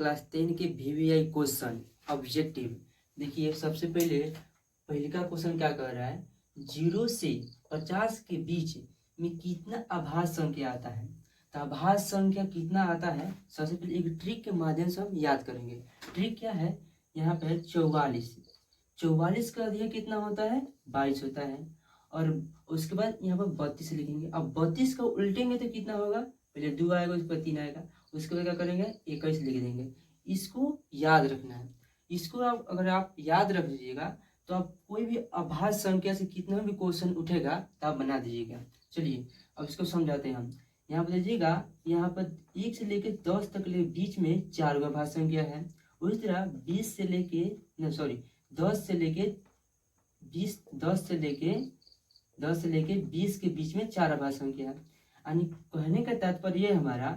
Class 10 के VVI question objective. देखिए सबसे पहले का क्वेश्चन क्या कह रहा है, 0 से 50 के बीच में कितना आभाज्य संख्या आता है। तो आभाज्य संख्या कितना आता है, सबसे पहले एक ट्रिक के माध्यम से हम याद करेंगे। ट्रिक क्या है, यहाँ पे है 44। 44 का अधिक कितना होता है, 22 होता है। और उसके बाद यहाँ पर 32 लिखेंगे। अब 32 का उल्टेंगे तो कितना होगा, पहले 2 आएगा, उसके बाद 3 आएगा, उसके बाद क्या करेंगे 21 लिख देंगे। इसको याद रखना है। इसको आप अगर आप याद रख लीजिएगा तो आप कोई भी अभाज्य संख्या से कितना भी क्वेश्चन उठेगा तो आप बना दीजिएगा। चलिए अब इसको समझाते हैं हम। यहाँ पर देखिएगा, यहाँ पर 1 से लेके 10 तक ले बीच में 4 अभाज्य संख्या है। उसी तरह 20 से लेके 10 से लेके 20 के बीच में 4 अभाज्य संख्या है। यानी कहने का तात्पर्य हमारा,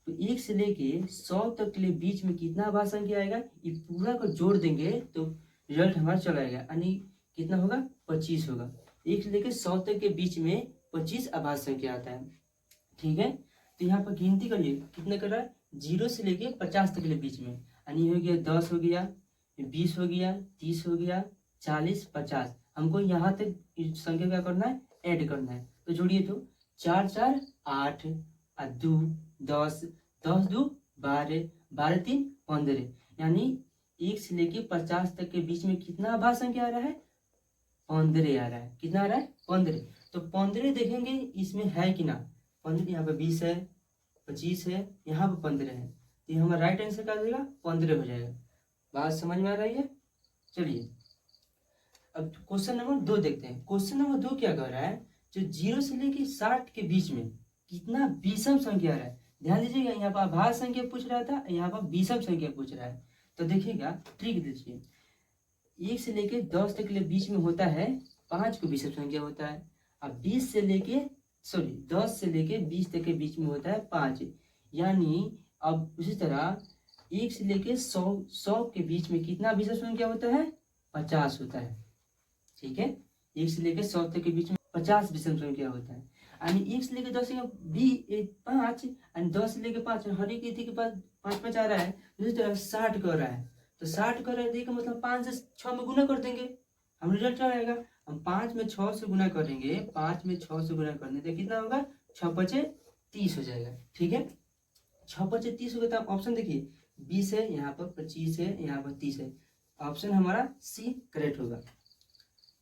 तो 1 से लेके 100 तक के लिए बीच में कितना अभाज्य संख्या आएगा, ये पूरा को जोड़ देंगे तो रिजल्ट हमारा चला आएगा। यानी कितना होगा, 25 होगा। 1 से लेके 100 तक के बीच में 25 अभाज्य संख्या आता है। ठीक है, तो यहाँ पर गिनती करिए कितना कर रहा है, 0 से लेके 50 तक के लिए बीच में। यानी हो गया 10 हो गया, 20 हो गया, 30 हो गया, 40, 50। हमको यहाँ तक संख्या क्या करना है, ऐड करना है। तो जोड़िए तो 4 4 8 और 2 10, 10 2 12, 12 3 15। यानी 1 से लेके 50 तक के बीच में कितना अभाज्य संख्या आ रहा है, 15 आ रहा है। कितना आ रहा है, 15। तो 15 देखेंगे इसमें है कि ना, 15 यहाँ पे 20 है, 25 है, यहाँ पे 15 है। तो ये हमारा राइट आंसर क्या हो जाएगा, 15 हो जाएगा। बात समझ में आ रही है। चलिए अब क्वेश्चन नंबर 2 देखते हैं। क्वेश्चन नंबर 2 क्या कह रहा है, जो 0 से लेके 60 के बीच में कितना विषम संख्या आ रहा है। ध्यान दीजिएगा, यहाँ पर अभाज्य संख्या पूछ रहा था, यहाँ पर विषम संख्या पूछ रहा है। तो देखिएगा ट्रिक देखिए, 1 से लेके 10 तक के लिए बीच में होता है 5 को विषम संख्या होता है। अब 10 से लेके 20 तक के बीच में होता है 5। यानी अब उसी तरह 1 से लेके 100 के बीच में कितना विषम संख्या होता है, 50 होता है। ठीक है, 1 से लेके 100 तक के बीच में 50 विषम संख्या होता है। यानी 1 से लेके 10 5 और 10 से लेके 5, हर एक के पास 5 5 आ रहा है। उसी तरह 60 कर रहा है, तो 60 कर रहा है देखो, मतलब 5 से 6 में गुना कर देंगे, हम रिजल्ट क्या आएगा। हम 5 में 6 से गुना करेंगे, 5 में 6 से गुना करने तो कितना होगा, 6 5 30 हो जाएगा। ठीक है, 6 5 30 होगा। तो ऑप्शन देखिए 20 है, यहाँ पर 25 है, यहाँ पर 30 है। ऑप्शन हमारा सी करेक्ट होगा।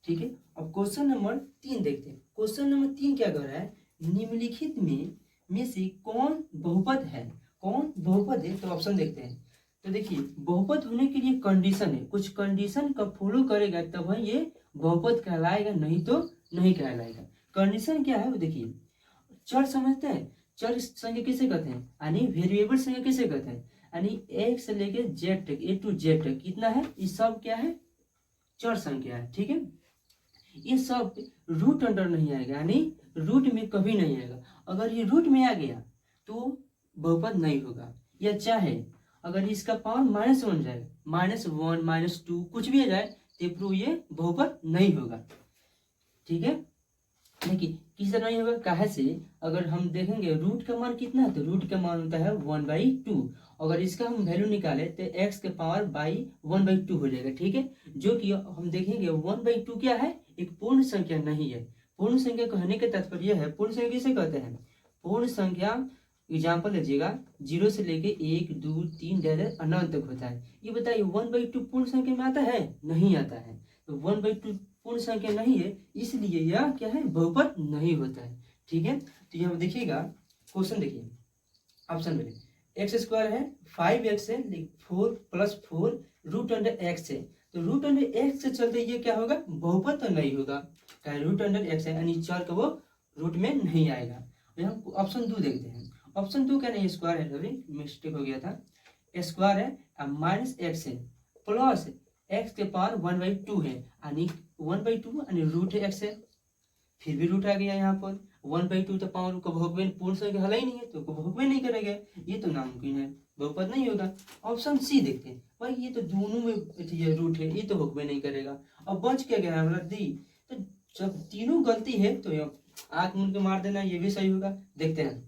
ठीक है, अब क्वेश्चन नंबर 3 देखते हैं। क्वेश्चन नंबर 3 क्या कर रहा है, निम्नलिखित में से कौन बहुपद है, कौन बहुपद है। तो ऑप्शन देखते हैं। तो देखिए बहुपद होने के लिए कंडीशन है, कुछ कंडीशन का फॉलो करेगा तब है ये बहुपद कहलाएगा, नहीं तो नहीं कहलाएगा। कंडीशन क्या है वो देखिए, चर समझते हैं, चर संख्या किसे कहते हैं, यानी वेरिएबल संख्या किसे कहते हैं। यानी एक से लेके जेड तक, ए टू जेड तक कितना है, ये सब क्या है, चर संख्या है। ठीक है, ये सब रूट अंडर नहीं आएगा, यानी रूट में कभी नहीं आएगा। अगर ये रूट में आ गया तो बहुपद नहीं होगा। या चाहे अगर इसका पावर -1 जाए, -1 -2 कुछ भी आ जाए तो प्रूव ये बहुपद नहीं होगा। ठीक है, देखिए किस तरह नहीं होगा, काहे से अगर हम देखेंगे रूट का मान कितना है, तो रूट का मान होता है 1/2। अगर इसका हम वैल्यू निकाले तो x के पावर बाई 1/2 हो जाएगा। ठीक है, जो कि हम देखेंगे 1/2 क्या है, एक पूर्ण संख्या नहीं है। पूर्ण संख्या कहने का तात्पर्य है, पूर्ण संख्या किसे कहते हैं, पूर्ण संख्या एग्जाम्पल लीजिएगा 0 से लेके 1 2 3 अनंत तक होता है। ये बताइए 1/2 पूर्ण संख्या में आता है, नहीं आता है। तो 1/2 पूर्ण संख्या नहीं है, इसलिए यह क्या है, बहुपद नहीं होता है। ठीक है, तो यहाँ देखिएगा क्वेश्चन देखिए, ऑप्शन में x² है, 5x है, 4 + 4 √x है। तो √x से चलते ये क्या होगा, बहुपद तो नहीं होगा, क्या √x है, यानी चर का वो रूट में नहीं आएगा। यहाँ ऑप्शन 2 देखते हैं। ऑप्शन 2 क्या नहीं, स्क्वायर है, सॉरी मिस्टेक हो गया था, स्क्वायर है, -x है, प्लस x के पावर 1/2 है, यानी 1/2 यानी √x है। फिर भी रूट आ गया यहाँ पर 1/2, तो पावर को भोगवे पूर्ण संख्या हल ही नहीं है, तो भोगवे नहीं करेगा, ये तो नामुमकिन है, बहुपद नहीं होगा। ऑप्शन सी देखते हैं, भाई ये तो दोनों में ये रूट है, ये तो भोगवे नहीं करेगा। अब बच क्या गया हमारा डी, तो जब तीनों गलती है तो आंख मूंद के मार देना, ये भी सही होगा। देखते हैं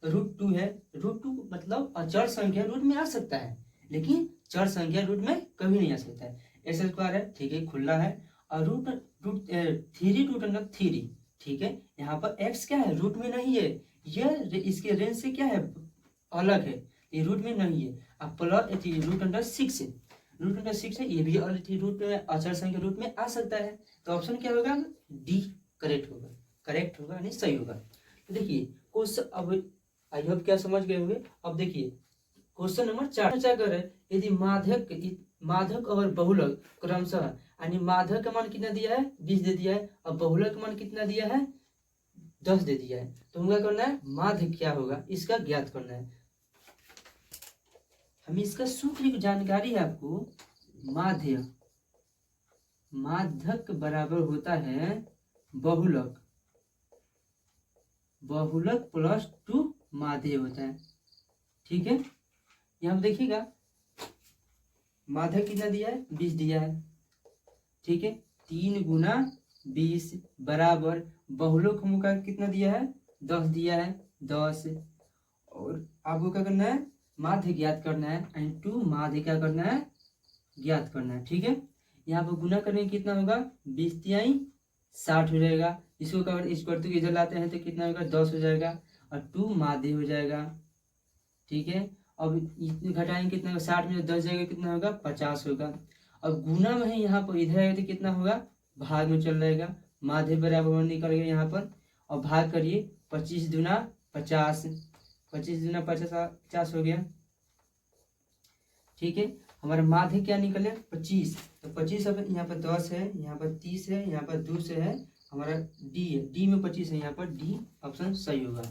√2 है। √2 मतलब अचर संख्या रूट में आ सकता है, लेकिन चर संख्या रूट में कभी नहीं आ सकता है। एक्स स्क्वायर है, ठीक है, खुला है। और √3 ठीक है। यहाँ पर एक्स क्या है, रूट में नहीं है, ये इसके रेंज से क्या है, अलग है, ये रूट में नहीं है। अब प्लस √6 है, √6 है, ये भी रूट में अचर संख्या रूट में आ सकता है। तो ऑप्शन क्या होगा, डी करेक्ट होगा, करेक्ट होगा, नहीं सही होगा। तो देखिए क्वेश्चन, अब आई होप क्या समझ गए होंगे। अब देखिए क्वेश्चन नंबर 4 क्या कर रहे हैं, यदि माध्यक और बहुलक क्रमशः, यानी माध्यक का मान कितना दिया है, 20 दे दिया है, और बहुलक का मान कितना दिया है, 10 दे दिया है। तो हमको क्या करना है, माध्य क्या होगा इसका ज्ञात करना है। हमें इसका सूत्र की जानकारी है आपको। माध्यक बराबर होता है बहुलक प्लस 2 माध्य होता है, ठीक है। यहाँ पे देखिएगा माध्यक कितना दिया है, 20 दिया है, ठीक है। 3 गुना 20 बराबर बहुलक का कितना दिया है, 10 दिया है, 10। और आपको क्या करना है, माध्य ज्ञात करना है, एंड 2 माध्य क्या करना है, ज्ञात करना है, ठीक है। यहाँ पर गुना करने कितना होगा, 20 तिहाई 60 हो जाएगा। इसको अगर इस वर्तु इधर लाते हैं तो कितना होगा, 10 हो जाएगा, और 2 माध्य हो जाएगा, ठीक है। अब इतने घटाएंगे कितना, 60 में 10 जाएगा, कितना होगा, 50 होगा। अब गुना में ही यहाँ पर इधर आएगा तो कितना होगा, भाग में चल जाएगा, माध्य बराबर निकल गया यहाँ पर। और भाग करिए, 25 दूना 50, 25 दूना 50 हो गया, ठीक है। हमारा माध्य क्या निकले, 25। तो 25 अब यहाँ पर 10 है, यहाँ पर 30 है, यहाँ पर 2 से है, हमारा डी है, डी में 25 है, यहाँ पर डी ऑप्शन सही होगा।